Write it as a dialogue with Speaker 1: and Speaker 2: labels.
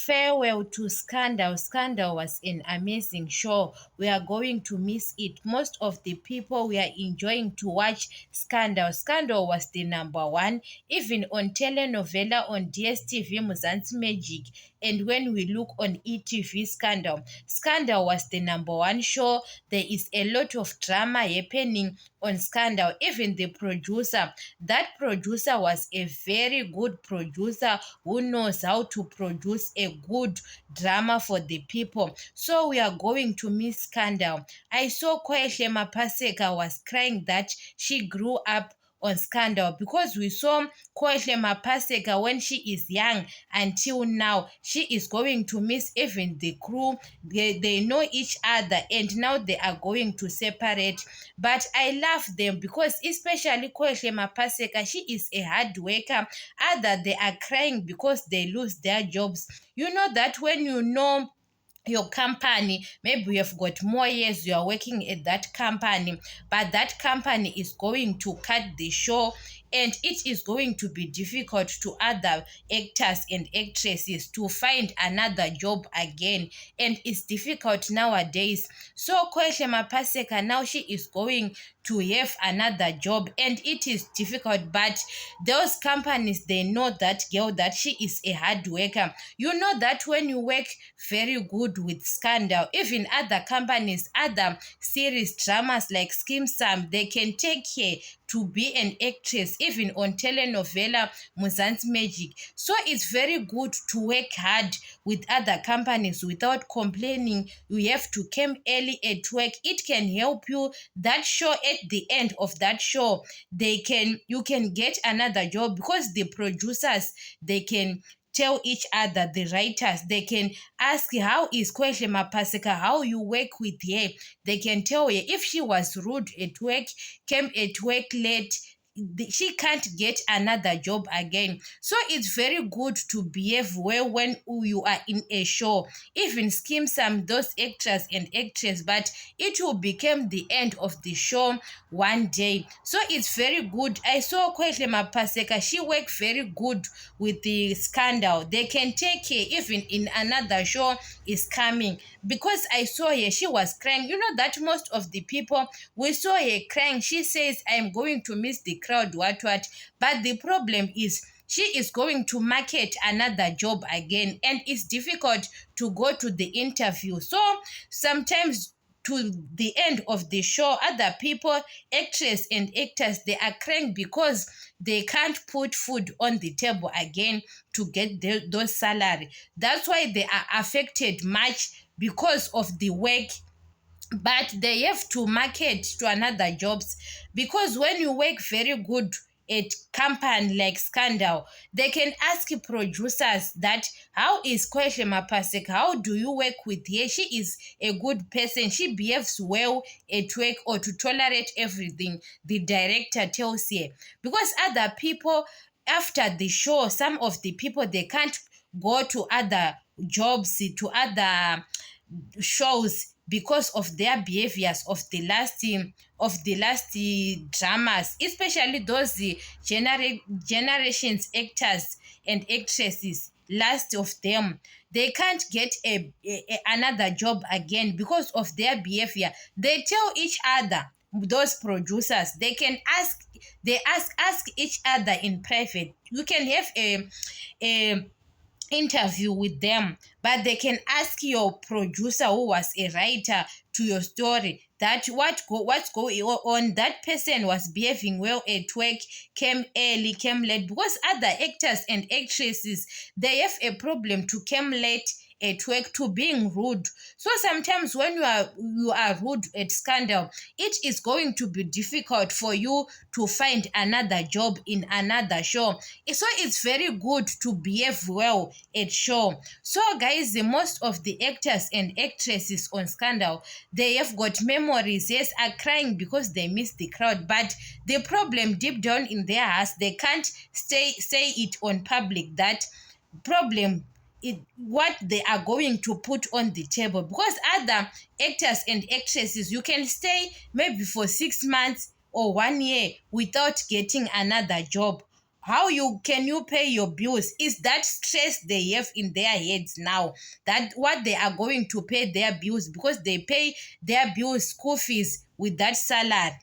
Speaker 1: Farewell to Scandal. Scandal was an amazing show. We are going to miss it. Most of the people we are enjoying to watch Scandal. Scandal was the number one, even on telenovela on DSTV Muzansi Magic. And when we look on ETV Scandal, Scandal was the number one show. There is a lot of drama happening on Scandal. Even the producer, that producer was a very good producer who knows how to produce a good drama for the people. So we are going to miss Scandal. I saw Kwehle Mapaseka was crying that she grew up on Scandal, because we saw Kwehle Mapaseka when she is young until now. She is going to miss even the crew. They know each other, and now they are going to separate. But I love them because, especially Kwehle Mapaseka, she is a hard worker. Other they are crying because they lose their jobs. You know that when you know your company, maybe you have got more years you are working at that company, but that company is going to cut the show, and it is going to be difficult to other actors and actresses to find another job again, and it's difficult nowadays. So Kwehle Mapaseka, now she is going to have another job, and it is difficult, but those companies, they know that girl, that she is a hard worker. You know that when you work very good with Scandal, even other companies, other series dramas like Skim Sam, they can take her to be an actress even on telenovela Muzansi Magic. So it's very good to work hard with other companies without complaining. You have to come early at work. It can help you. That show, at the end of that show, you can get another job, because the producers, they can tell each other, the writers, they can ask, how is Kwehle Mapaseka, how you work with her. They can tell her if she was rude at work, came at work late, she can't get another job again. So it's very good to behave well when you are in a show. Even scheme some those actors and actresses, but it will become the end of the show one day. So it's very good. I saw Kwehle Mapaseka, she worked very good with the Scandal. They can take her even in another show is coming, because I saw her, she was crying. You know that most of the people, we saw her crying. She says, I'm going to miss the crowd, what. But the problem is, she is going to market another job again, and it's difficult to go to the interview. So sometimes, to the end of the show, other people, actresses and actors, they are crying because they can't put food on the table again to get those salary. That's why they are affected much because of the work, but they have to market to another jobs, because when you work very good at company like Scandal, they can ask producers that, how is Kwehle Mapaseka, how do you work with her? She is a good person, she behaves well at work, or to tolerate everything the director tells her. Because other people, after the show, some of the people, they can't go to other jobs, to other shows, because of their behaviors of the last dramas, especially those generations actors and actresses. Last of them, they can't get another job again because of their behavior. They tell each other, those producers, they ask each other in private. You can have a interview with them, but they can ask your producer, who was a writer to your story, that what's going on. That person was behaving well at work, came early, came late, because other actors and actresses, they have a problem to come late at work, to being rude. So sometimes when you are rude at Scandal, it is going to be difficult for you to find another job in another show. So it's very good to behave well at show. So guys, the most of the actors and actresses on Scandal, they have got memories, yes, are crying because they miss the crowd, but the problem deep down in their hearts, they can't say it on public. That problem, what they are going to put on the table, because other actors and actresses, you can stay maybe for 6 months or 1 year without getting another job. How you pay your bills? Is that stress they have in their heads now, that what they are going to pay their bills, because they pay their bills, school fees with that salary?